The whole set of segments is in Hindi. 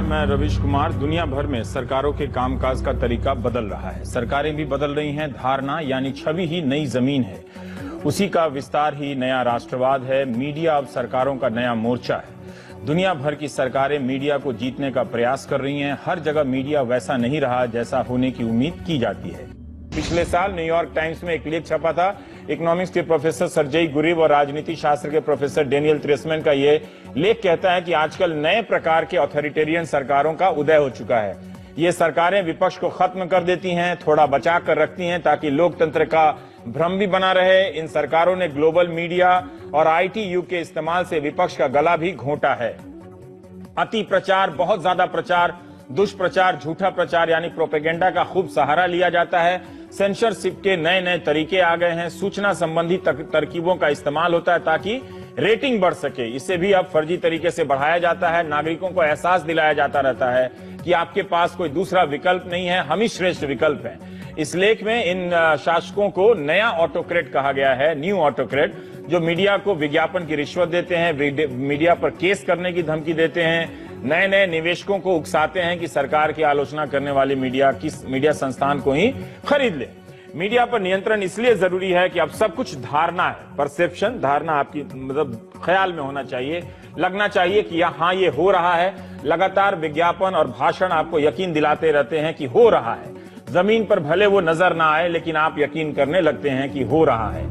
नमस्कार, मैं रवीश कुमार। दुनिया भर में सरकारों के कामकाज का तरीका बदल रहा है। सरकारें भी बदल रही हैं। धारणा यानी छवि ही नई जमीन है, उसी का विस्तार ही नया राष्ट्रवाद है। मीडिया अब सरकारों का नया मोर्चा है। दुनिया भर की सरकारें मीडिया को जीतने का प्रयास कर रही हैं। हर जगह मीडिया वैसा नहीं रहा जैसा होने की उम्मीद की जाती है। पिछले साल न्यूयॉर्क टाइम्स में एक लेख छपा था। इकोनॉमिक्स के प्रोफेसर सर्जेई गुरिव और राजनीति शास्त्र के प्रोफेसर डेनियल ट्रेसमैन का ये लेख कहता है कि आजकल नए प्रकार के ऑथोरिटेरियन सरकारों का उदय हो चुका है। ये सरकारें विपक्ष को खत्म कर देती हैं, थोड़ा बचा कर रखती हैं ताकि लोकतंत्र का भ्रम भी बना रहे। इन सरकारों ने ग्लोबल मीडिया और आईटी युग के इस्तेमाल से विपक्ष का गला भी घोंटा है। अति प्रचार, बहुत ज्यादा प्रचार, दुष्प्रचार, झूठा प्रचार यानी प्रोपेगेंडा का खूब सहारा लिया जाता है। सेंसरशिप के नए नए तरीके आ गए हैं। सूचना संबंधी तरकीबों का इस्तेमाल होता है ताकि रेटिंग बढ़ सके। इसे भी अब फर्जी तरीके से बढ़ाया जाता है। नागरिकों को एहसास दिलाया जाता रहता है कि आपके पास कोई दूसरा विकल्प नहीं है, हम ही श्रेष्ठ विकल्प हैं। इस लेख में इन शासकों को नया ऑटोक्रेट कहा गया है, न्यू ऑटोक्रेट, जो मीडिया को विज्ञापन की रिश्वत देते हैं, मीडिया पर केस करने की धमकी देते हैं, नए नए निवेशकों को उकसाते हैं कि सरकार की आलोचना करने वाले मीडिया संस्थान को ही खरीद ले। मीडिया पर नियंत्रण इसलिए जरूरी है कि अब सब कुछ धारणा है, परसेप्शन, धारणा आपकी मतलब ख्याल में होना चाहिए, लगना चाहिए कि हाँ ये हो रहा है। लगातार विज्ञापन और भाषण आपको यकीन दिलाते रहते हैं कि हो रहा है। जमीन पर भले वो नजर ना आए लेकिन आप यकीन करने लगते हैं कि हो रहा है।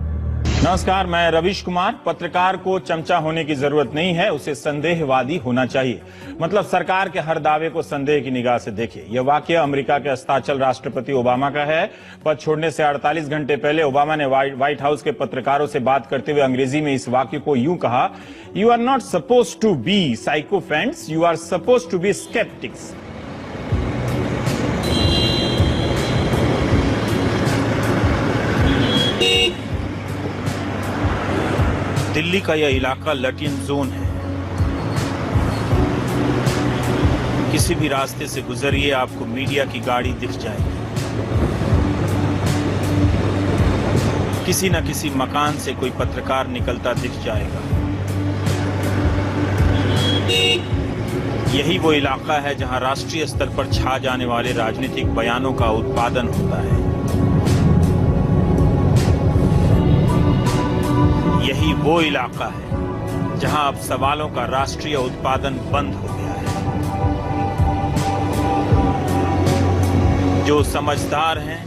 नमस्कार, मैं रवीश कुमार। पत्रकार को चमचा होने की जरूरत नहीं है, उसे संदेहवादी होना चाहिए। मतलब सरकार के हर दावे को संदेह की निगाह से देखे। यह वाक्य अमेरिका के अस्ताचल राष्ट्रपति ओबामा का है। पद छोड़ने से 48 घंटे पहले ओबामा ने व्हाइट हाउस के पत्रकारों से बात करते हुए अंग्रेजी में इस वाक्य को यूं कहा, you are not suppose to be sycophants, you are suppose to be sceptics. Delhi का यह इलाका लटियन जोन है। किसी भी रास्ते से गुजरिए आपको मीडिया की गाड़ी दिख जाएगी। किसी न किसी मकान से कोई पत्रकार निकलता दिख जाएगा। यही वो इलाका है जहां राष्ट्रीय स्तर पर छा जाने वाले राजनीतिक बयानों का उत्पादन होता है। यही वो इलाका है जहां अब सवालों का राष्ट्रीय उत्पादन बंद हो गया है। जो समझदार हैं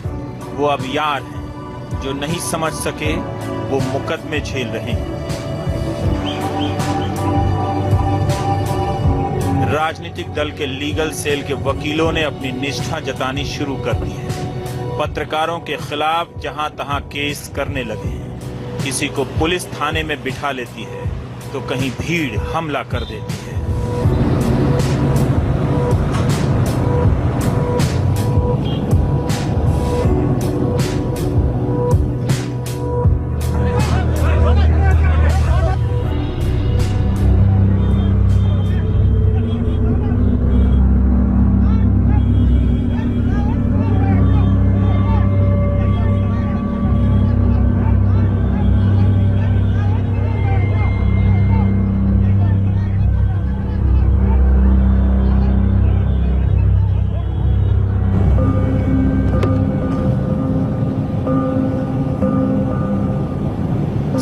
वो अब यार हैं, जो नहीं समझ सके वो मुकदमे झेल रहे हैं। राजनीतिक दल के लीगल सेल के वकीलों ने अपनी निष्ठा जतानी शुरू कर दी है। पत्रकारों के खिलाफ जहां तहां केस करने लगे हैं। किसी को पुलिस थाने में बिठा लेती है तो कहीं भीड़ हमला कर देती है।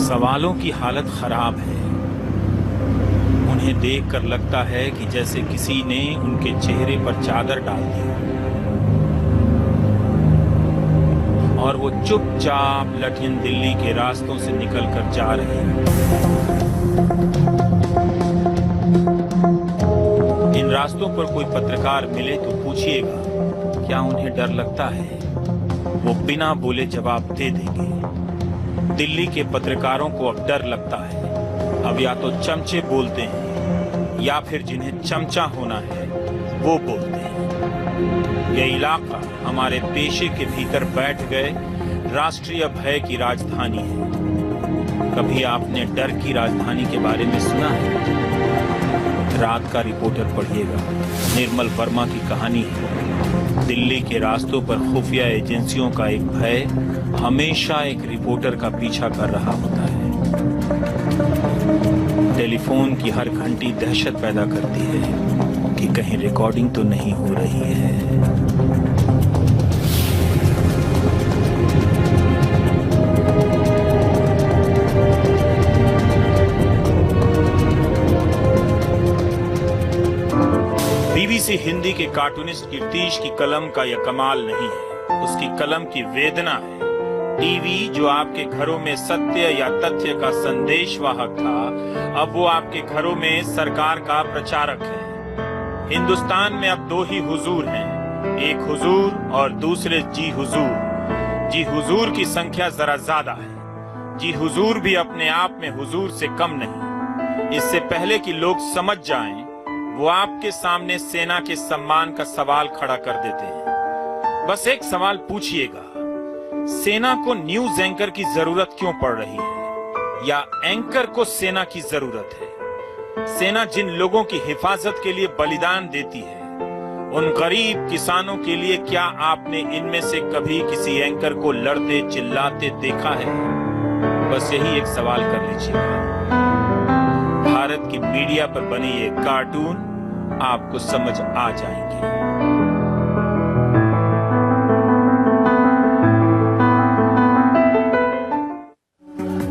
सवालों की हालत खराब है। उन्हें देखकर लगता है कि जैसे किसी ने उनके चेहरे पर चादर डाल दी और वो चुपचाप लटियन दिल्ली के रास्तों से निकलकर जा रहे हैं। इन रास्तों पर कोई पत्रकार मिले तो पूछिएगा, क्या उन्हें डर लगता है? वो बिना बोले जवाब दे देंगे। दिल्ली के पत्रकारों को अब डर लगता है। अब या तो चमचे बोलते हैं या फिर जिन्हें चमचा होना है वो बोलते हैं। यह इलाका हमारे पेशे के भीतर बैठ गए राष्ट्रीय भय की राजधानी है। कभी आपने डर की राजधानी के बारे में सुना है? रात का रिपोर्टर पढ़िएगा, निर्मल वर्मा की कहानी है। दिल्ली के रास्तों पर खुफिया एजेंसियों का एक भय हमेशा एक रिपोर्टर का पीछा कर रहा होता है। टेलीफोन की हर घंटी दहशत पैदा करती है। कि कहीं रिकॉर्डिंग तो नहीं हो रही है। बीबीसी हिंदी के कार्टूनिस्ट कीर्तिश की कलम का यह कमाल नहीं है, उसकी कलम की वेदना है। टीवी जो आपके घरों में सत्य या तथ्य का संदेशवाहक था, अब वो आपके घरों में सरकार का प्रचारक है। हिंदुस्तान में अब दो ही हुजूर हैं, एक हुजूर और दूसरे जी हुजूर। जी हुजूर की संख्या जरा ज्यादा है, जी हुजूर भी अपने आप में हुजूर से कम नहीं। इससे पहले कि लोग समझ जाएं, वो आपके सामने सेना के सम्मान का सवाल खड़ा कर देते हैं। बस एक सवाल पूछिएगा, सेना को न्यूज एंकर की जरूरत क्यों पड़ रही है, या एंकर को सेना की जरूरत है? सेना जिन लोगों की हिफाजत के लिए बलिदान देती है, उन गरीब किसानों के लिए क्या आपने इनमें से कभी किसी एंकर को लड़ते चिल्लाते देखा है? बस यही एक सवाल कर लीजिएगा। भारत की मीडिया पर बने ये कार्टून आपको समझ आ जाएंगे।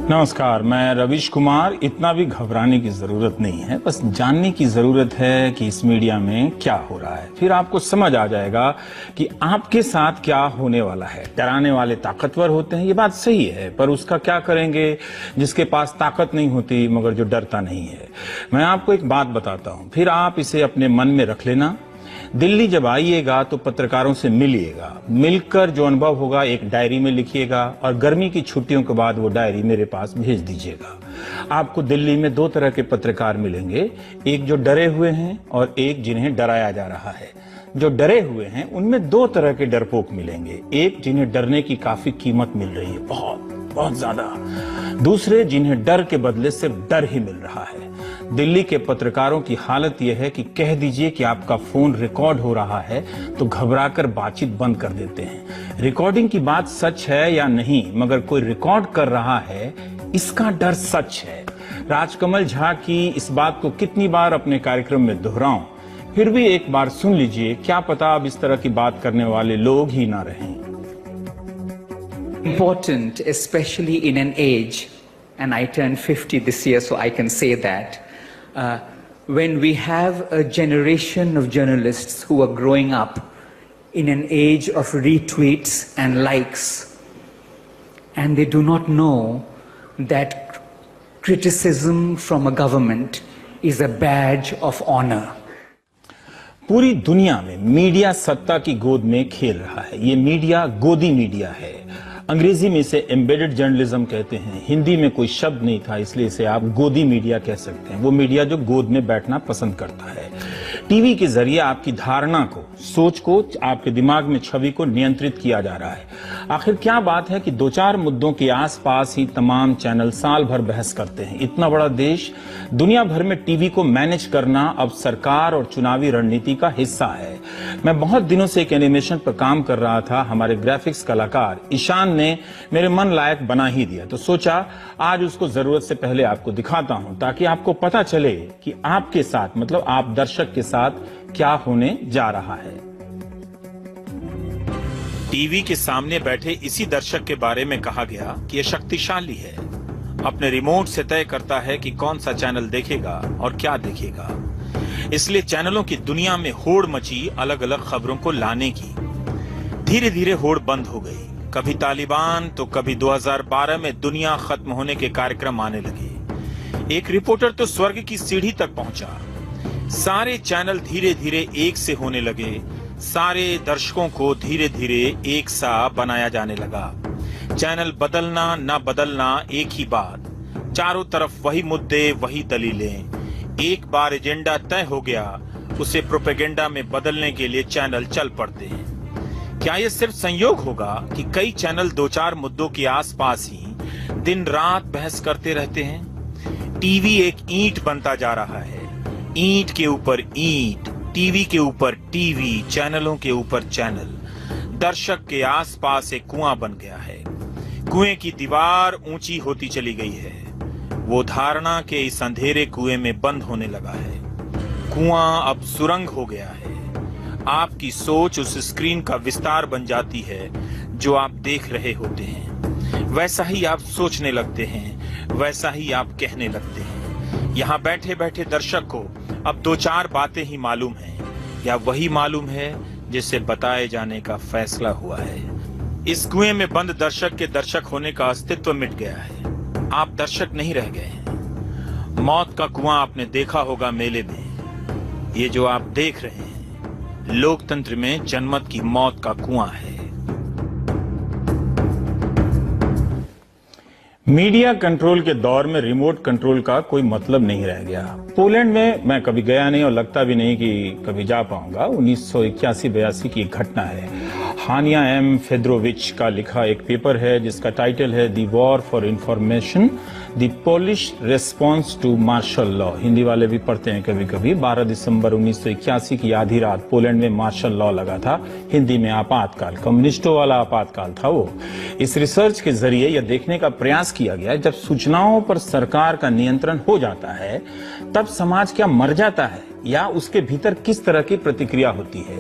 नमस्कार, मैं रविश कुमार। इतना भी घबराने की जरूरत नहीं है, बस जानने की जरूरत है कि इस मीडिया में क्या हो रहा है। फिर आपको समझ आ जाएगा कि आपके साथ क्या होने वाला है। डराने वाले ताकतवर होते हैं, ये बात सही है, पर उसका क्या करेंगे जिसके पास ताकत नहीं होती मगर जो डरता नहीं है। मैं आपको एक बात बताता हूं, फिर आप इसे अपने मन में रख लेना। दिल्ली जब आइएगा तो पत्रकारों से मिलिएगा, मिलकर जो अनुभव होगा एक डायरी में लिखिएगा और गर्मी की छुट्टियों के बाद वो डायरी मेरे पास भेज दीजिएगा। आपको दिल्ली में दो तरह के पत्रकार मिलेंगे, एक जो डरे हुए हैं और एक जिन्हें डराया जा रहा है। जो डरे हुए हैं उनमें दो तरह के डरपोक मिलेंगे, एक जिन्हें डरने की काफी कीमत मिल रही है, बहुत ज्यादा, दूसरे जिन्हें डर के बदले सिर्फ डर ही मिल रहा है। दिल्ली के पत्रकारों की हालत यह है कि कह दीजिए कि आपका फोन रिकॉर्ड हो रहा है तो घबराकर बातचीत बंद कर देते हैं। रिकॉर्डिंग की बात सच है या नहीं, मगर कोई रिकॉर्ड कर रहा है इसका डर सच है। राजकमल झा की इस बात को कितनी बार अपने कार्यक्रम में दोहराऊं, फिर भी एक बार सुन लीजिए, क्या पता अब इस तरह की बात करने वाले लोग ही ना रहें। Important, especially in an age, and I turned 50 this year, so I can say that, when we have a generation of journalists who are growing up in an age of retweets and likes, and they do not know that criticism from a government is a badge of honor. पूरी दुनिया में मीडिया सत्ता की गोद में खेल रहा है। ये मीडिया गोदी मीडिया है। अंग्रेजी में इसे एम्बेडेड जर्नलिज्म कहते हैं। हिंदी में कोई शब्द नहीं था, इसलिए इसे आप गोदी मीडिया कह सकते हैं। वो मीडिया जो गोद में बैठना पसंद करता है। टीवी के जरिए आपकी धारणा को, सोच को, आपके दिमाग में छवि को नियंत्रित किया जा रहा है। आखिर क्या बात है कि दो चार मुद्दों के आसपास ही तमाम चैनल साल भर बहस करते हैं। इतना बड़ा देश, दुनिया भर में टीवी को मैनेज करना अब सरकार और चुनावी रणनीति का हिस्सा है। मैं बहुत दिनों से एक एनिमेशन पर काम कर रहा था। हमारे ग्राफिक्स कलाकार ईशान ने मेरे मन लायक बना ही दिया, तो सोचा आज उसको जरूरत से पहले आपको दिखाता हूं, ताकि आपको पता चले कि आपके साथ, मतलब आप दर्शक के साथ क्या होने जा रहा है। टीवी के सामने बैठे इसी दर्शक के बारे में कहा गया कि यह शक्तिशाली है, अपने रिमोट से तय करता है कि कौन सा चैनल देखेगा और क्या देखेगा। इसलिए चैनलों की दुनिया में होड़ मची अलग अलग खबरों को लाने की। धीरे धीरे होड़ बंद हो गई। कभी तालिबान तो कभी 2012 में दुनिया खत्म होने के कार्यक्रम आने लगे। एक रिपोर्टर तो स्वर्ग की सीढ़ी तक पहुंचा। सारे चैनल धीरे धीरे एक से होने लगे। सारे दर्शकों को धीरे धीरे एक सा बनाया जाने लगा। चैनल बदलना ना बदलना एक ही बात, चारों तरफ वही मुद्दे, वही दलीलें। एक बार एजेंडा तय हो गया, उसे प्रोपेगेंडा में बदलने के लिए चैनल चल पड़ते हैं। क्या यह सिर्फ संयोग होगा कि कई चैनल दो चार मुद्दों के आसपास ही दिन रात बहस करते रहते हैं? टीवी एक ईंट बनता जा रहा है, ईंट के ऊपर ईंट, टीवी के ऊपर टीवी, चैनलों के ऊपर चैनल। दर्शक के आसपास एक कुआं बन गया है। कुएं की दीवार ऊंची होती चली गई है। वो धारणा के इस अंधेरे कुएं में बंद होने लगा है। कुआं अब सुरंग हो गया है। आपकी सोच उस स्क्रीन का विस्तार बन जाती है जो आप देख रहे होते हैं। वैसा ही आप सोचने लगते हैं, वैसा ही आप कहने लगते हैं। यहाँ बैठे बैठे दर्शक को अब दो चार बातें ही मालूम हैं, या वही मालूम है जिसे बताए जाने का फैसला हुआ है। इस कुएं में बंद दर्शक के दर्शक होने का अस्तित्व मिट गया है। आप दर्शक नहीं रह गए हैं। मौत का कुआं आपने देखा होगा मेले में। ये जो आप देख रहे हैं लोकतंत्र में जनमत की मौत का कुआं है। मीडिया कंट्रोल के दौर में रिमोट कंट्रोल का कोई मतलब नहीं रह गया। पोलैंड में मैं कभी गया नहीं और लगता भी नहीं कि कभी जा पाऊंगा। 1981-82 की एक घटना है। हानिया एम फेदरोविच का लिखा एक पेपर है जिसका टाइटल है the war for information, the Polish response to martial law. Hindi वाले भी पढ़ते हैं कभी कभी। 12 दिसंबर 1981 की आधी रात पोलैंड में मार्शल लॉ लगा था। हिंदी में आपातकाल, कम्युनिस्टों वाला आपातकाल था वो। इस रिसर्च के जरिए यह देखने का प्रयास किया गया जब सूचनाओं पर सरकार का नियंत्रण हो जाता है तब समाज क्या मर जाता है या उसके भीतर किस तरह की प्रतिक्रिया होती है।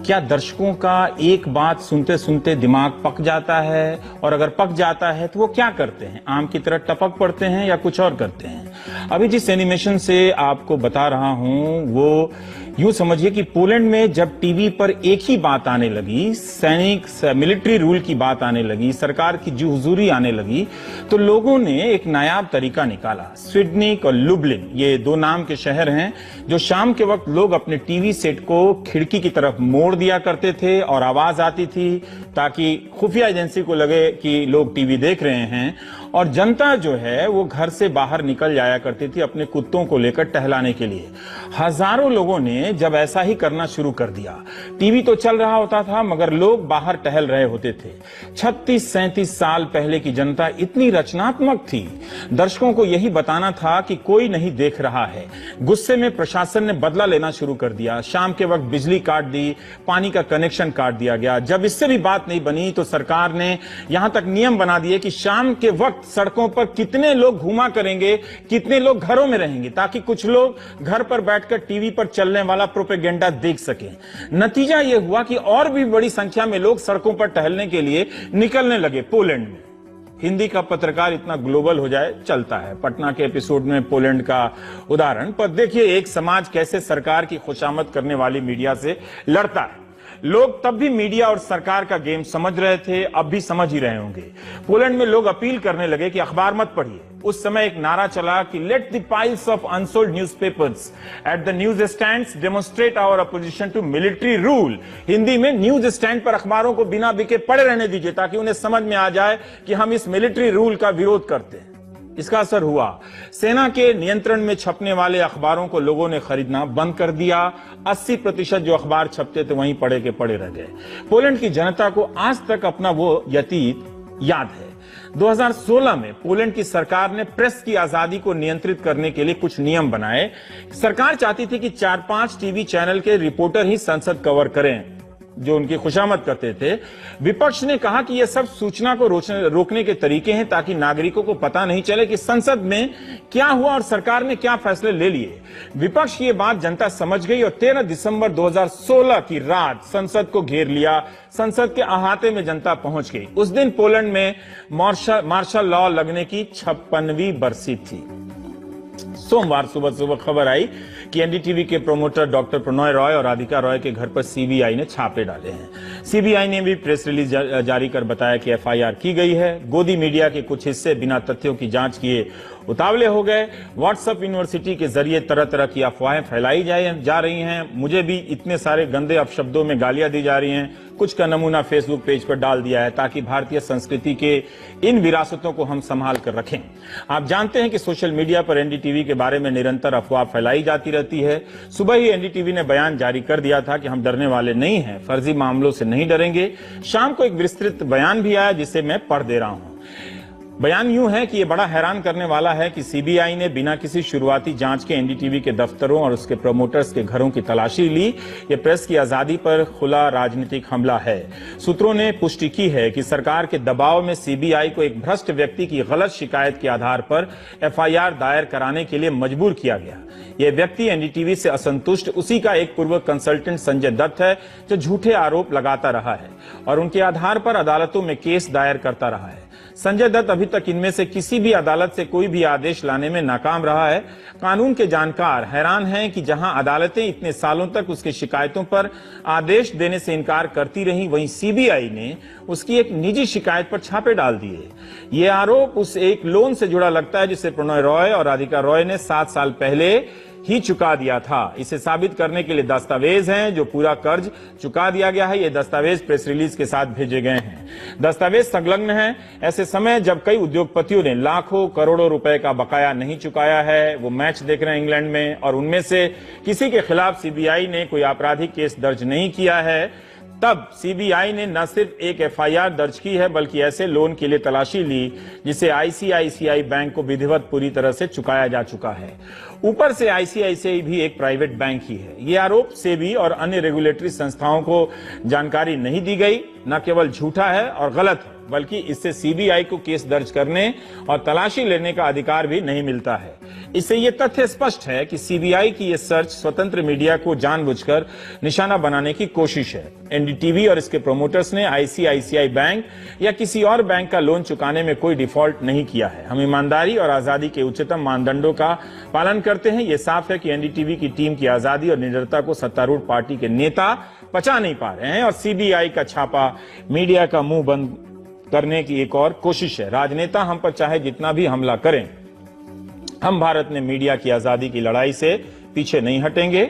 क्या दर्शकों का एक बात सुनते सुनते दिमाग पक जाता है, और अगर पक जाता है तो वो क्या करते हैं? आम की तरह टपक पड़ते हैं या कुछ और करते हैं? अभी जिस एनिमेशन से आपको बता रहा हूं वो यूं समझिए कि पोलैंड में जब टीवी पर एक ही बात आने लगी, सैनिक मिलिट्री रूल की बात आने लगी, सरकार की जी हुजूरी आने लगी, तो लोगों ने एक नायाब तरीका निकाला। स्वीडनिक और लुब्लिन, ये दो नाम के शहर हैं जो शाम के वक्त लोग अपने टीवी सेट को खिड़की की तरफ मोड़ दिया करते थे और आवाज आती थी ताकि खुफिया एजेंसी को लगे कि लोग टीवी देख रहे हैं, और जनता जो है वो घर से बाहर निकल जाया करती थी अपने कुत्तों को लेकर टहलाने के लिए। हजारों लोगों ने जब ऐसा ही करना शुरू कर दिया, टीवी तो चल रहा होता था मगर लोग बाहर टहल रहे होते थे। 36-37 साल पहले की जनता इतनी रचनात्मक थी, दर्शकों को यही बताना था कि कोई नहीं देख रहा है। गुस्से में प्रशासन ने बदला लेना शुरू कर दिया। शाम के वक्त बिजली काट दी, पानी का कनेक्शन काट दिया गया। जब इससे भी बात नहीं बनी तो सरकार ने यहां तक नियम बना दिए कि शाम के वक्त सड़कों पर कितने लोग घूमा करेंगे, कितने लोग घरों में रहेंगे, ताकि कुछ लोग घर पर बैठकर टीवी पर चलने वाला प्रोपेगेंडा देख सकें। नतीजा यह हुआ कि और भी बड़ी संख्या में लोग सड़कों पर टहलने के लिए निकलने लगे पोलैंड में। हिंदी का पत्रकार इतना ग्लोबल हो जाए चलता है। पटना के एपिसोड में पोलैंड का उदाहरण, पर देखिए एक समाज कैसे सरकार की खुशामद करने वाली मीडिया से लड़ता है। लोग तब भी मीडिया और सरकार का गेम समझ रहे थे, अब भी समझ ही रहे होंगे। पोलैंड में लोग अपील करने लगे कि अखबार मत पढ़िए। उस समय एक नारा चला कि let the piles of unsold newspapers at the news stands demonstrate our opposition to military rule. Hindi में न्यूज स्टैंड पर अखबारों को बिना बिके पड़े रहने दीजिए ताकि उन्हें समझ में आ जाए कि हम इस मिलिट्री रूल का विरोध करते हैं। इसका असर हुआ। सेना के नियंत्रण में छपने वाले अखबारों को लोगों ने खरीदना बंद कर दिया। 80% जो अखबार छपते थे वहीं पड़े के पड़े रह गए। पोलैंड की जनता को आज तक अपना वो अतीत याद है। 2016 में पोलैंड की सरकार ने प्रेस की आजादी को नियंत्रित करने के लिए कुछ नियम बनाए। सरकार चाहती थी कि 4-5 टीवी चैनल के रिपोर्टर ही संसद कवर करें जो उनकी खुशामद करते थे। विपक्ष ने कहा कि यह सब सूचना को रोकने के तरीके हैं ताकि नागरिकों को पता नहीं चले कि संसद में क्या हुआ और सरकार ने क्या फैसले ले लिए। विपक्ष की यह बात जनता समझ गई और 13 दिसंबर 2016 की रात संसद को घेर लिया। संसद के अहाते में जनता पहुंच गई। उस दिन पोलैंड में मार्शल लॉ लगने की 56वीं बरसी थी। सोमवार सुबह खबर आई कि एनडीटीवी के प्रोमोटर डॉक्टर प्रणय रॉय और राधिका रॉय के घर पर सीबीआई ने छापे डाले हैं। सीबीआई ने भी प्रेस रिलीज जारी कर बताया कि एफआईआर की गई है। गोदी मीडिया के कुछ हिस्से बिना तथ्यों की जांच किए उतावले हो गए। व्हाट्सएप यूनिवर्सिटी के जरिए तरह तरह की अफवाहें फैलाई जा रही हैं। मुझे भी इतने सारे गंदे अपशब्दों में गालियां दी जा रही हैं। कुछ का नमूना फेसबुक पेज पर डाल दिया है ताकि भारतीय संस्कृति के इन विरासतों को हम संभाल कर रखें। आप जानते हैं कि सोशल मीडिया पर एनडीटीवी के बारे में निरंतर अफवाह फैलाई जाती रहती है। सुबह ही एनडीटीवी ने बयान जारी कर दिया था कि हम डरने वाले नहीं हैं, फर्जी मामलों से नहीं डरेंगे। शाम को एक विस्तृत बयान भी आया जिसे मैं पढ़ दे रहा हूं। बयान यूं है कि यह बड़ा हैरान करने वाला है कि सीबीआई ने बिना किसी शुरुआती जांच के एनडीटीवी के दफ्तरों और उसके प्रमोटर्स के घरों की तलाशी ली। यह प्रेस की आजादी पर खुला राजनीतिक हमला है। सूत्रों ने पुष्टि की है कि सरकार के दबाव में सीबीआई को एक भ्रष्ट व्यक्ति की गलत शिकायत के आधार पर एफआईआर दायर कराने के लिए मजबूर किया गया। यह व्यक्ति एनडीटीवी से असंतुष्ट उसी का एक पूर्व कंसल्टेंट संजय दत्त है, जो झूठे आरोप लगाता रहा है और उनके आधार पर अदालतों में केस दायर करता रहा है। संजय दत्त अभी तक इनमें से किसी भी अदालत से कोई भी आदेश लाने में नाकाम रहा है। कानून के जानकार हैरान हैं कि जहां अदालतें इतने सालों तक उसकी शिकायतों पर आदेश देने से इनकार करती रहीं, वहीं सीबीआई ने उसकी एक निजी शिकायत पर छापे डाल दिए। ये आरोप उस एक लोन से जुड़ा लगता है जिसे प्रणय रॉय और राधिका रॉय ने 7 साल पहले ही चुका दिया था। इसे साबित करने के लिए दस्तावेज हैं जो पूरा कर्ज चुका दिया गया है। ये दस्तावेज प्रेस रिलीज के साथ भेजे गए हैं। दस्तावेज संलग्न हैं ऐसे समय जब कई उद्योगपतियों ने लाखों करोड़ों रुपए का बकाया नहीं चुकाया है। वो मैच देख रहे हैं इंग्लैंड में और उनमें से किसी के खिलाफ सीबीआई ने कोई आपराधिक केस दर्ज नहीं किया है। तब सीबीआई ने न सिर्फ एक एफआईआर दर्ज की है बल्कि ऐसे लोन के लिए तलाशी ली जिसे आईसीआईसीआई बैंक को विधिवत पूरी तरह से चुकाया जा चुका है। ऊपर से आईसीआईसीआई भी एक प्राइवेट बैंक ही है। ये आरोप सेबी और अन्य रेगुलेटरी संस्थाओं को जानकारी नहीं दी गई न केवल झूठा है और गलत है, बल्कि इससे सीबीआई को केस दर्ज करने और तलाशी लेने का अधिकार भी नहीं मिलता है। इससे यह तथ्य स्पष्ट है कि सीबीआई की यह सर्च स्वतंत्र मीडिया को जानबूझकर निशाना बनाने की कोशिश है। एनडीटीवी और इसके प्रोमोटर्स ने आईसीआईसीआई बैंक या किसी और बैंक का लोन चुकाने में कोई डिफॉल्ट नहीं किया है। हम ईमानदारी और आजादी के उच्चतम मानदंडों का पालन करते हैं। यह साफ है कि एनडीटीवी की टीम की आजादी और निडरता को सत्तारूढ़ पार्टी के नेता पचा नहीं पा रहे हैं और सीबीआई का छापा मीडिया का मुंह बंद करने की एक और कोशिश है। राजनेता हम पर चाहे जितना भी हमला करें, हम भारत में मीडिया की आजादी की लड़ाई से पीछे नहीं हटेंगे।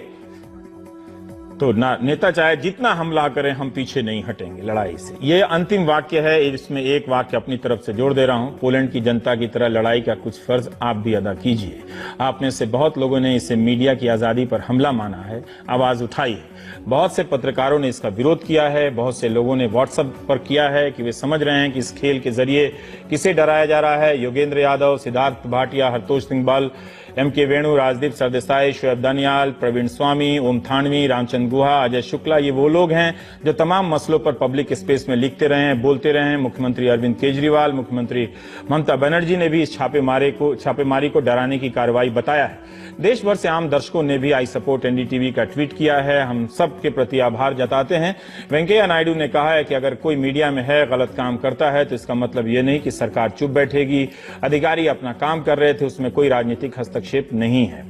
तो नेता चाहे जितना हमला करें, हम पीछे नहीं हटेंगे लड़ाई से। ये अंतिम वाक्य है। इसमें एक वाक्य अपनी तरफ से जोड़ दे रहा हूं। पोलैंड की जनता की तरह लड़ाई का कुछ फर्ज आप भी अदा कीजिए। आप में से बहुत लोगों ने इसे मीडिया की आजादी पर हमला माना है, आवाज उठाई है। बहुत से पत्रकारों ने इसका विरोध किया है। बहुत से लोगों ने व्हाट्सएप पर किया है कि वे समझ रहे हैं कि इस खेल के जरिए किसे डराया जा रहा है। योगेंद्र यादव, सिद्धार्थ भाटिया, हरतोष सिंघल, एमके वेणु, राजदीप सरदेसाई, शोएब दानियाल, प्रवीण स्वामी, ओम थानवी, रामचंद्र गुहा, अजय शुक्ला, ये वो लोग हैं जो तमाम मसलों पर पब्लिक स्पेस में लिखते रहे हैं, बोलते रहे हैं। मुख्यमंत्री अरविंद केजरीवाल, मुख्यमंत्री ममता बनर्जी ने भी इस छापेमारी को डराने की कार्रवाई बताया है। देश भर से आम दर्शकों ने भी आई सपोर्ट एनडीटीवी का ट्वीट किया है। हम सब के प्रति आभार जताते हैं। वेंकैया नायडू ने कहा है कि अगर कोई मीडिया में है, गलत काम करता है, तो इसका मतलब ये नहीं कि सरकार चुप बैठेगी। अधिकारी अपना काम कर रहे थे, उसमें कोई राजनीतिक हस्तक्षेप नहीं है।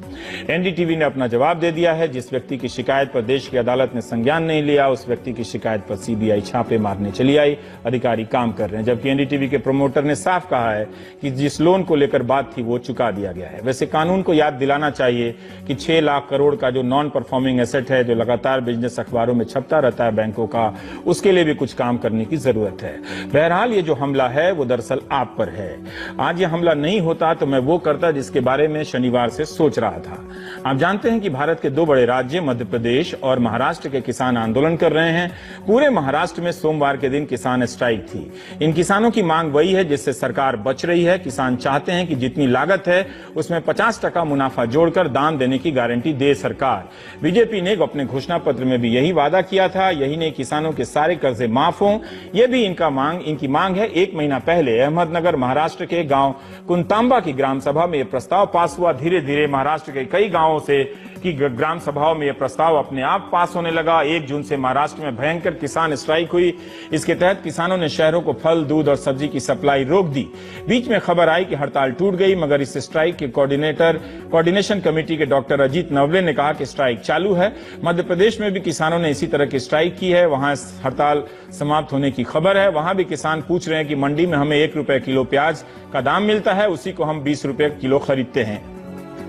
एनडीटीवी ने अपना जवाब दे दिया है। जिस व्यक्ति की शिकायत पर देश की अदालत ने संज्ञान नहीं लिया, उस व्यक्ति की शिकायत पर सीबीआई छापे मारने चली आई। अधिकारी काम कर रहे हैं। जबकि एनडीटीवी के प्रमोटर ने साफ कहा है कि जिस लोन को लेकर बात थी वो चुका दिया गया है। वैसे कानून को याद दिलाना चाहिए कि 6 लाख करोड़ का जो नॉन परफॉर्मिंग एसेट है, जो लगातार बिजनेस अखबारों में छपता रहता है बैंकों का, उसके लिए भी कुछ काम करने की जरूरत है। बहरहाल ये जो हमला है वो दरअसल आप पर है। आज ये हमला नहीं होता तो मैं वो करता जिसके बारे में शनिवार से सोच रहा था। आप जानते हैं कि भारत के 2 बड़े राज्य मध्य प्रदेश और महाराष्ट्र के किसान आंदोलन कर रहे हैं। पूरे महाराष्ट्र में सोमवार के दिन किसान स्ट्राइक थी। इन किसानों की मांग वही है जिससे सरकार बच रही है। किसान चाहते हैं कि जितनी लागत है उसमें 50% मुनाफा जोड़कर दाम देने की गारंटी दे सरकार। बीजेपी ने अपने घोषणा पत्र में भी यही वादा किया था। यही नहीं, किसानों के सारे कर्जे माफ हों, यह भी इनकी मांग है। 1 महीना पहले अहमदनगर महाराष्ट्र के गांव कुंतांबा की ग्राम सभा में यह प्रस्ताव पास हुआ। धीरे धीरे महाराष्ट्र के कई गांवों से की ग्राम सभाओं में यह प्रस्ताव अपने आप पास होने लगा। 1 जून से महाराष्ट्र में भयंकर किसान स्ट्राइक हुई। इसके तहत किसानों ने शहरों को फल, दूध और सब्जी की सप्लाई रोक दी। बीच में खबर आई कि हड़ताल टूट गई, मगर इस स्ट्राइक के कोऑर्डिनेशन कमेटी के डॉक्टर अजीत नवले ने कहा कि स्ट्राइक चालू है। मध्य प्रदेश में भी किसानों ने इसी तरह की स्ट्राइक की है। वहां हड़ताल समाप्त होने की खबर है। वहां भी किसान पूछ रहे हैं कि मंडी में हमें 1 रुपए किलो प्याज का दाम मिलता है, उसी को हम 20 रुपए किलो खरीदते हैं।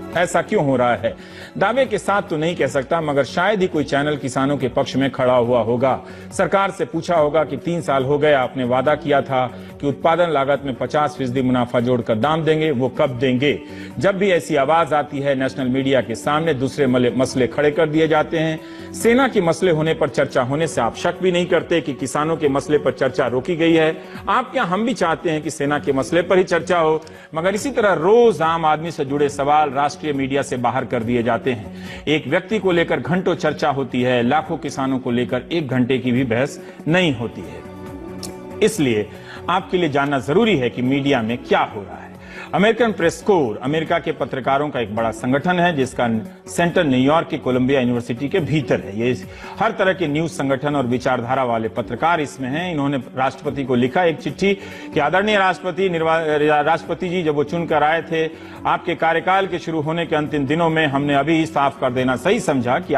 ऐसा क्यों हो रहा है? दावे के साथ तो नहीं कह सकता, मगर शायद ही कोई चैनल किसानों के पक्ष में खड़ा हुआ होगा। सरकार से पूछा होगा कि 3 साल हो गए, आपने वादा किया था कि उत्पादन लागत में 50% मुनाफा जोड़कर दाम देंगे, वो कब देंगे? जब भी ऐसी आवाज आती है, नेशनल मीडिया के सामने दूसरे मसले खड़े कर दिए जाते हैं। सेना के मसले होने पर चर्चा होने से आप शक भी नहीं करते कि किसानों के मसले पर चर्चा रोकी गई है। आप क्या हम भी चाहते हैं कि सेना के मसले पर ही चर्चा हो, मगर इसी तरह रोज आम आदमी से जुड़े सवाल राष्ट्रीय मीडिया से बाहर कर दिए जाते हैं। एक व्यक्ति को लेकर घंटों चर्चा होती है, लाखों किसानों को लेकर 1 घंटे की भी बहस नहीं होती है। इसलिए आपके लिए जानना जरूरी है कि मीडिया में क्या हो रहा है। अमेरिकन प्रेस कोर अमेरिका के पत्रकारों का एक बड़ा संगठन है, जिसका सेंटर न्यूयॉर्क के कोलंबिया यूनिवर्सिटी के भीतर है। ये हर तरह के न्यूज संगठन और विचारधारा वाले पत्रकार इसमें हैं। इन्होंने राष्ट्रपति को लिखा एक चिट्ठी कि आदरणीय राष्ट्रपति जी, जब वो चुनकर आए थे, आपके कार्यकाल के शुरू होने के अंतिम दिनों में हमने अभी ही साफ कर देना सही समझा कि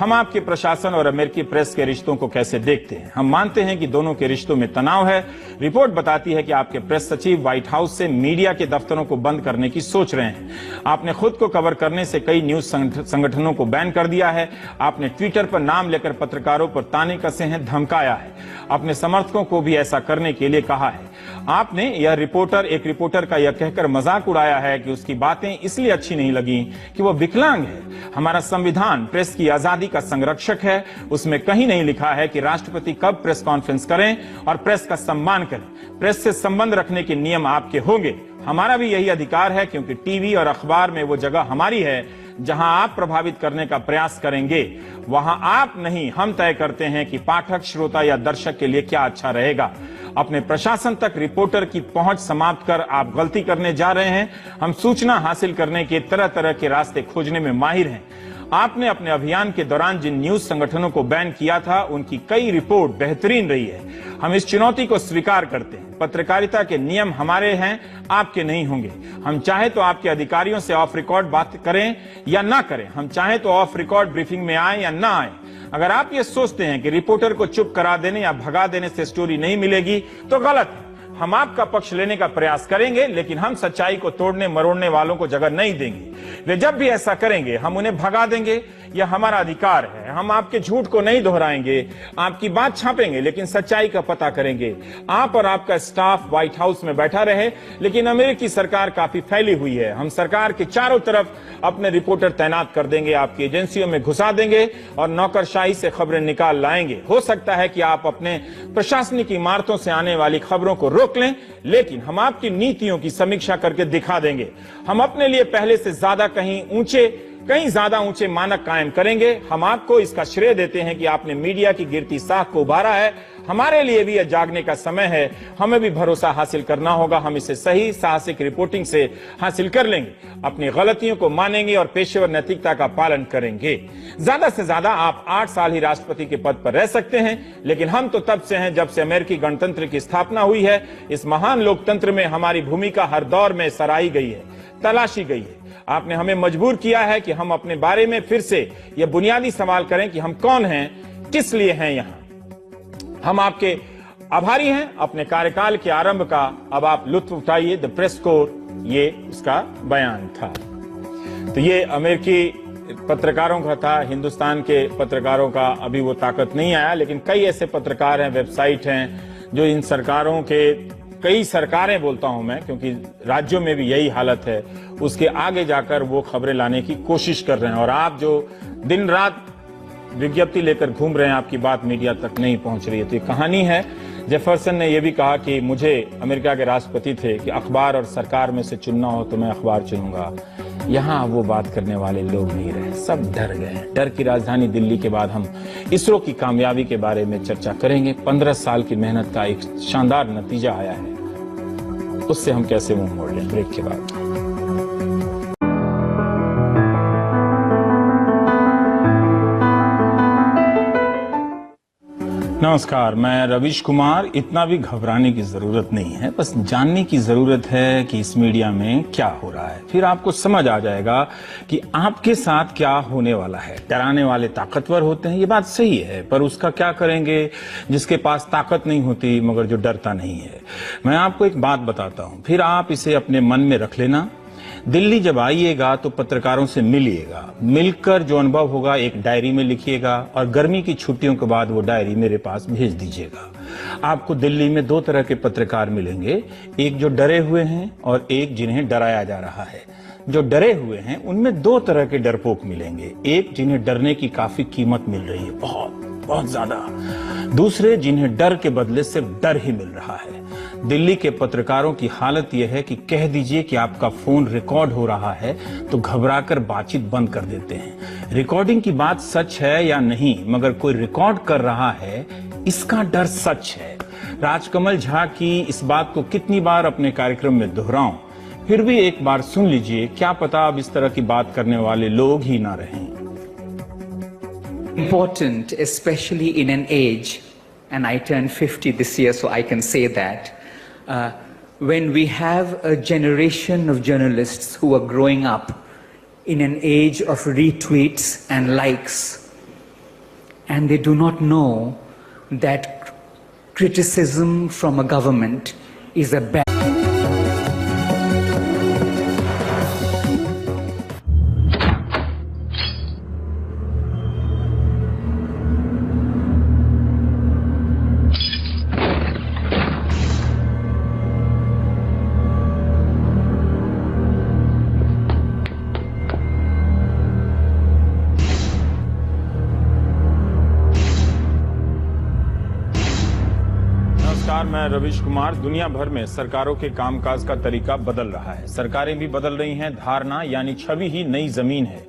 हम आपके प्रशासन और अमेरिकी प्रेस के रिश्तों को कैसे देखते हैं। हम मानते हैं कि दोनों के रिश्तों में तनाव है। रिपोर्ट बताती है कि आपके प्रेस सचिव व्हाइट हाउस से मीडिया के दफ्तरों को बंद करने की सोच रहे हैं। आपने खुद को कवर करने से कई न्यूज संगठनों को बैन कर दिया है। आपने ट्विटर पर नाम लेकर पत्रकारों पर ताने कसे हैं, धमकाया है। अपने समर्थकों को भी ऐसा करने के लिए कहा है। आपने एक रिपोर्टर का यह कहकर मजाक उड़ाया है कि उसकी बातें इसलिए अच्छी नहीं लगी कि वो विकलांग है। हमारा संविधान प्रेस की आजादी का संरक्षक है। उसमें कहीं नहीं लिखा है कि राष्ट्रपति कब प्रेस कॉन्फ्रेंस करें और प्रेस का सम्मान करें। प्रेस से संबंध रखने के नियम आपके होंगे, हमारा भी यही अधिकार है, क्योंकि टीवी और अखबार में वो जगह हमारी है जहां आप प्रभावित करने का प्रयास करेंगे। वहां आप नहीं, हम तय करते हैं कि पाठक, श्रोता या दर्शक के लिए क्या अच्छा रहेगा। अपने प्रशासन तक रिपोर्टर की पहुंच समाप्त कर आप गलती करने जा रहे हैं। हम सूचना हासिल करने के तरह तरह के रास्ते खोजने में माहिर हैं। आपने अपने अभियान के दौरान जिन न्यूज संगठनों को बैन किया था, उनकी कई रिपोर्ट बेहतरीन रही है। हम इस चुनौती को स्वीकार करते हैं। पत्रकारिता के नियम हमारे हैं, आपके नहीं होंगे। हम चाहे तो आपके अधिकारियों से ऑफ रिकॉर्ड बात करें या ना करें। हम चाहे तो ऑफ रिकॉर्ड ब्रीफिंग में आए या ना आए। अगर आप ये सोचते हैं कि रिपोर्टर को चुप करा देने या भगा देने से स्टोरी नहीं मिलेगी, तो गलत है। हम आपका पक्ष लेने का प्रयास करेंगे, लेकिन हम सच्चाई को तोड़ने मरोड़ने वालों को जगह नहीं देंगे। वे जब भी ऐसा करेंगे, हम उन्हें भगा देंगे। यह हमारा अधिकार है। हम आपके झूठ को नहीं दोहराएंगे, आपकी बात छापेंगे, लेकिन सच्चाई का पता करेंगे। आप और आपका स्टाफ व्हाइट हाउस में बैठा रहे, लेकिन अमेरिकी सरकार काफी फैली हुई है। हम सरकार के चारों तरफ अपने रिपोर्टर तैनात कर देंगे, आपकी एजेंसियों में घुसा देंगे और नौकरशाही से खबरें निकाल लाएंगे। हो सकता है कि आप अपने प्रशासनिक इमारतों से आने वाली खबरों को रोक लें, लेकिन हम आपकी नीतियों की समीक्षा करके दिखा देंगे। हम अपने लिए पहले से ज्यादा कहीं ज्यादा ऊंचे मानक कायम करेंगे। हम आपको इसका श्रेय देते हैं कि आपने मीडिया की गिरती साख को उभारा है। हमारे लिए भी यह जागने का समय है। हमें भी भरोसा हासिल करना होगा। हम इसे सही साहसिक रिपोर्टिंग से हासिल कर लेंगे, अपनी गलतियों को मानेंगे और पेशेवर नैतिकता का पालन करेंगे। ज्यादा से ज्यादा आप 8 साल ही राष्ट्रपति के पद पर रह सकते हैं, लेकिन हम तो तब से हैं जब से अमेरिकी गणतंत्र की स्थापना हुई है। इस महान लोकतंत्र में हमारी भूमिका हर दौर में सराही गई है, तलाशी गई है। आपने हमें मजबूर किया है कि हम अपने बारे में फिर से यह बुनियादी सवाल करें कि हम कौन हैं, किस लिए हैं यहां। हम आपके आभारी हैं। अपने कार्यकाल के आरंभ का अब आप लुत्फ उठाइए। द प्रेस कोर, ये उसका बयान था। तो ये अमेरिकी पत्रकारों का था। हिंदुस्तान के पत्रकारों का अभी वो ताकत नहीं आया, लेकिन कई ऐसे पत्रकार हैं, वेबसाइट हैं, जो इन सरकारों के, कई सरकारें बोलता हूं मैं, क्योंकि राज्यों में भी यही हालत है, उसके आगे जाकर वो खबरें लाने की कोशिश कर रहे हैं। और आप जो दिन रात विज्ञप्ति लेकर घूम रहे हैं, आपकी बात मीडिया तक नहीं पहुंच रही है। तो ये कहानी है। जेफरसन ने यह भी कहा कि मुझे, अमेरिका के राष्ट्रपति थे, कि अखबार और सरकार में से चुनना हो तो मैं अखबार चुनूंगा। यहाँ वो बात करने वाले लोग नहीं रहे, सब डर गए। डर की राजधानी दिल्ली के बाद हम इसरो की कामयाबी के बारे में चर्चा करेंगे। 15 साल की मेहनत का एक शानदार नतीजा आया है, उससे हम कैसे मुंह मोड़ लें। ब्रेक के बाद नमस्कार, मैं रवीश कुमार। इतना भी घबराने की जरूरत नहीं है, बस जानने की जरूरत है कि इस मीडिया में क्या हो रहा है। फिर आपको समझ आ जाएगा कि आपके साथ क्या होने वाला है। डराने वाले ताकतवर होते हैं, ये बात सही है, पर उसका क्या करेंगे जिसके पास ताकत नहीं होती मगर जो डरता नहीं है। मैं आपको एक बात बताता हूं, फिर आप इसे अपने मन में रख लेना। दिल्ली जब आइएगा तो पत्रकारों से मिलिएगा, मिलकर जो अनुभव होगा एक डायरी में लिखिएगा और गर्मी की छुट्टियों के बाद वो डायरी मेरे पास भेज दीजिएगा। आपको दिल्ली में दो तरह के पत्रकार मिलेंगे, एक जो डरे हुए हैं और एक जिन्हें डराया जा रहा है। जो डरे हुए हैं उनमें दो तरह के डरपोक मिलेंगे, एक जिन्हें डरने की काफी कीमत मिल रही है, बहुत ज्यादा, दूसरे जिन्हें डर के बदले सिर्फ डर ही मिल रहा है। दिल्ली के पत्रकारों की हालत यह है कि कह दीजिए कि आपका फोन रिकॉर्ड हो रहा है तो घबराकर बातचीत बंद कर देते हैं। रिकॉर्डिंग की बात सच है या नहीं, मगर कोई रिकॉर्ड कर रहा है इसका डर सच है। राजकमल झा की इस बात को कितनी बार अपने कार्यक्रम में दोहराऊं, फिर भी एक बार सुन लीजिए, क्या पता अब इस तरह की बात करने वाले लोग ही ना रहें। Important, especially in an age, and I turned 50 this year, so I can say that, when we have a generation of journalists who are growing up in an age of retweets and likes, and they do not know that criticism from a government is a bad. नमस्कार, मैं रविश कुमार। दुनिया भर में सरकारों के कामकाज का तरीका बदल रहा है, सरकारें भी बदल रही हैं। धारणा यानी छवि ही नई जमीन है,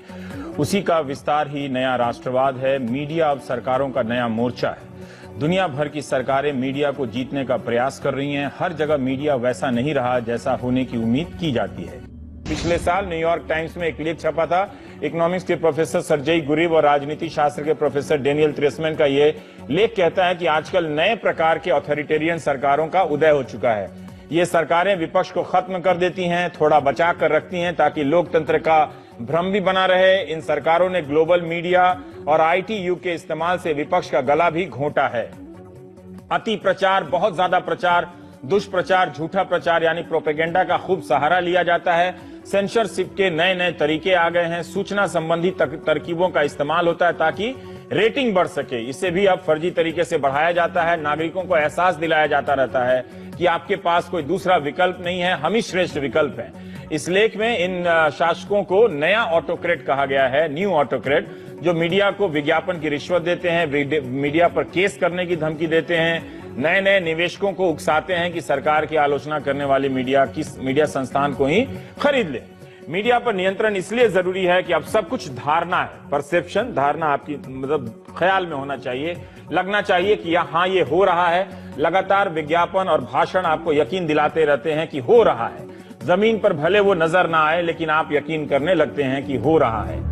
उसी का विस्तार ही नया राष्ट्रवाद है। मीडिया अब सरकारों का नया मोर्चा है। दुनिया भर की सरकारें मीडिया को जीतने का प्रयास कर रही हैं। हर जगह मीडिया वैसा नहीं रहा जैसा होने की उम्मीद की जाती है। पिछले साल न्यूयॉर्क टाइम्स में एक लेख छपा था। इकोनॉमिक्स के प्रोफेसर सर्जेई गुरिव और राजनीति शास्त्र के प्रोफेसर डेनियल त्रेसमैन का ये लेख कहता है कि आजकल नए प्रकार के ऑथोरिटेरियन सरकारों का उदय हो चुका है। ये सरकारें विपक्ष को खत्म कर देती हैं, थोड़ा बचा कर रखती हैं ताकि लोकतंत्र का भ्रम भी बना रहे। इन सरकारों ने ग्लोबल मीडिया और आईटी युग के इस्तेमाल से विपक्ष का गला भी घोंटा है। अति प्रचार, बहुत ज्यादा प्रचार, दुष्प्रचार, झूठा प्रचार यानी प्रोपेगेंडा का खूब सहारा लिया जाता है। सेंसरशिप के नए नए तरीके आ गए हैं। सूचना संबंधी तरकीबों का इस्तेमाल होता है ताकि रेटिंग बढ़ सके। इसे भी अब फर्जी तरीके से बढ़ाया जाता है। नागरिकों को एहसास दिलाया जाता रहता है कि आपके पास कोई दूसरा विकल्प नहीं है, हम ही श्रेष्ठ विकल्प हैं। इस लेख में इन शासकों को नया ऑटोक्रेट कहा गया है, न्यू ऑटोक्रेट, जो मीडिया को विज्ञापन की रिश्वत देते हैं, मीडिया पर केस करने की धमकी देते हैं, नए नए निवेशकों को उकसाते हैं कि सरकार की आलोचना करने वाले मीडिया संस्थान को ही खरीद ले। मीडिया पर नियंत्रण इसलिए जरूरी है कि अब सब कुछ धारणा है, परसेप्शन, धारणा आपकी मतलब ख्याल में होना चाहिए, लगना चाहिए कि हाँ ये हो रहा है। लगातार विज्ञापन और भाषण आपको यकीन दिलाते रहते हैं कि हो रहा है। जमीन पर भले वो नजर ना आए लेकिन आप यकीन करने लगते हैं कि हो रहा है।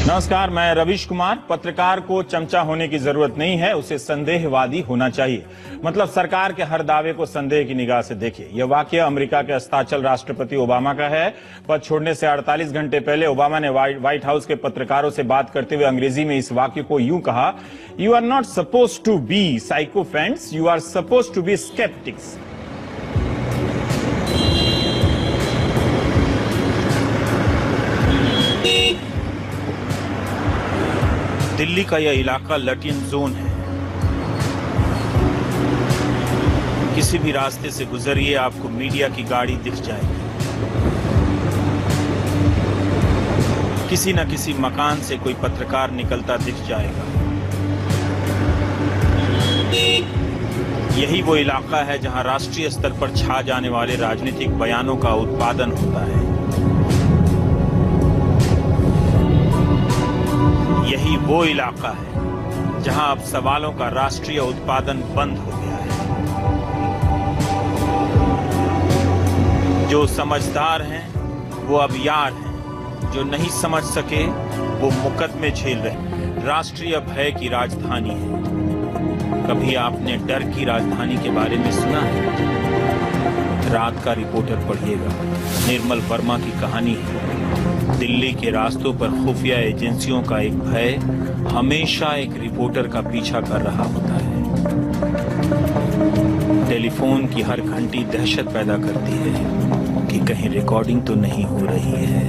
नमस्कार, मैं रविश कुमार। पत्रकार को चमचा होने की जरूरत नहीं है, उसे संदेहवादी होना चाहिए। मतलब सरकार के हर दावे को संदेह की निगाह से देखिए। यह वाकया अमेरिका के अस्ताचल राष्ट्रपति ओबामा का है। पद छोड़ने से 48 घंटे पहले ओबामा ने व्हाइट हाउस के पत्रकारों से बात करते हुए अंग्रेजी में इस वाक्य को यूं कहा, you are not suppose to be sycophants, you are suppose to be sceptics. Delhi का यह इलाका लैटिन जोन है। किसी भी रास्ते से गुजरिए आपको मीडिया की गाड़ी दिख जाएगी। किसी न किसी मकान से कोई पत्रकार निकलता दिख जाएगा। यही वो इलाका है जहां राष्ट्रीय स्तर पर छा जाने वाले राजनीतिक बयानों का उत्पादन होता है। यही वो इलाका है जहां अब सवालों का राष्ट्रीय उत्पादन बंद हो गया है। जो समझदार हैं वो अब यार हैं, जो नहीं समझ सके वो मुकदमे झेल रहे हैं। राष्ट्रीय भय की राजधानी है। कभी आपने डर की राजधानी के बारे में सुना है? रात का रिपोर्टर पढ़िएगा, निर्मल वर्मा की कहानी है। दिल्ली के रास्तों पर खुफिया एजेंसियों का एक भय हमेशा एक रिपोर्टर का पीछा कर रहा होता है। टेलीफोन की हर घंटी दहशत पैदा करती है। कि कहीं रिकॉर्डिंग तो नहीं हो रही है।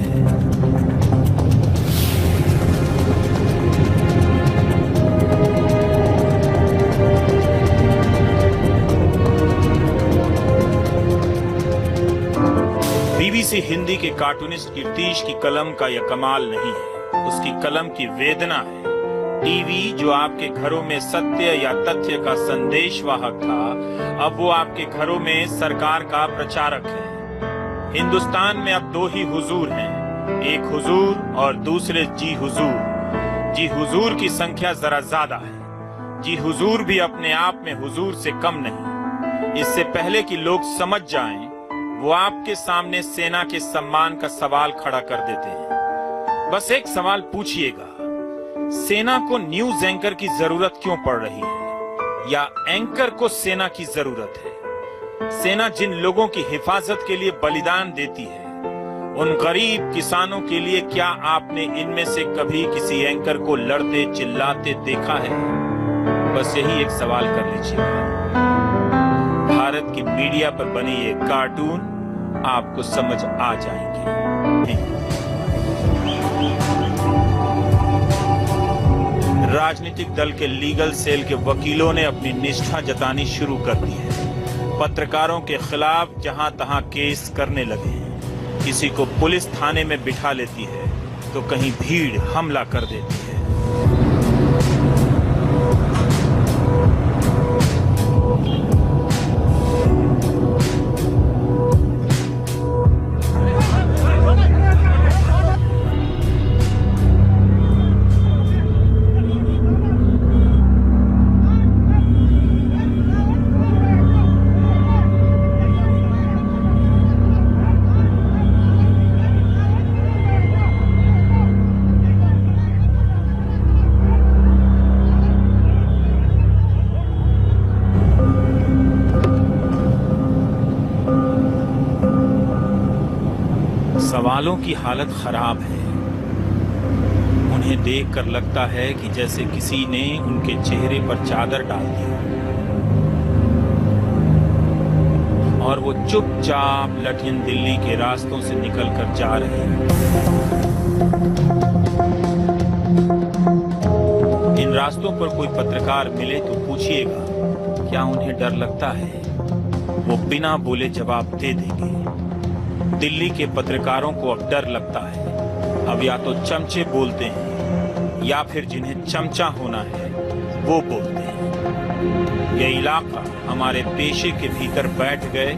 बीबीसी हिंदी के कार्टूनिस्ट कीर्तिश की कलम का यह कमाल नहीं है, उसकी कलम की वेदना है। टीवी जो आपके घरों में सत्य या तथ्य का संदेशवाहक था, अब वो आपके घरों में सरकार का प्रचारक है। हिंदुस्तान में अब दो ही हुजूर हैं, एक हुजूर और दूसरे जी हुजूर। जी हुजूर की संख्या जरा ज्यादा है। जी हुजूर भी अपने आप में हुजूर से कम नहीं। इससे पहले कि लोग समझ जाएं, वो आपके सामने सेना के सम्मान का सवाल खड़ा कर देते हैं। बस एक सवाल पूछिएगा, सेना को न्यूज एंकर की जरूरत क्यों पड़ रही है, या एंकर को सेना की जरूरत है? सेना जिन लोगों की हिफाजत के लिए बलिदान देती है, उन गरीब किसानों के लिए क्या आपने इनमें से कभी किसी एंकर को लड़ते चिल्लाते देखा है? बस यही एक सवाल कर लीजिएगा। भारत की मीडिया पर बनी ये कार्टून आपको समझ आ जाएंगे। राजनीतिक दल के लीगल सेल के वकीलों ने अपनी निष्ठा जतानी शुरू कर दी है। पत्रकारों के खिलाफ जहां तहां केस करने लगे हैं। किसी को पुलिस थाने में बिठा लेती है तो कहीं भीड़ हमला कर देती है। सवालों की हालत खराब है। उन्हें देखकर लगता है कि जैसे किसी ने उनके चेहरे पर चादर डाल दी और वो चुपचाप लठिन दिल्ली के रास्तों से निकलकर जा रहे हैं। इन रास्तों पर कोई पत्रकार मिले तो पूछिएगा, क्या उन्हें डर लगता है? वो बिना बोले जवाब दे देंगे। दिल्ली के पत्रकारों को अब डर लगता है। अब या तो चमचे बोलते हैं या फिर जिन्हें चमचा होना है वो बोलते हैं। ये इलाका हमारे पेशे के भीतर बैठ गए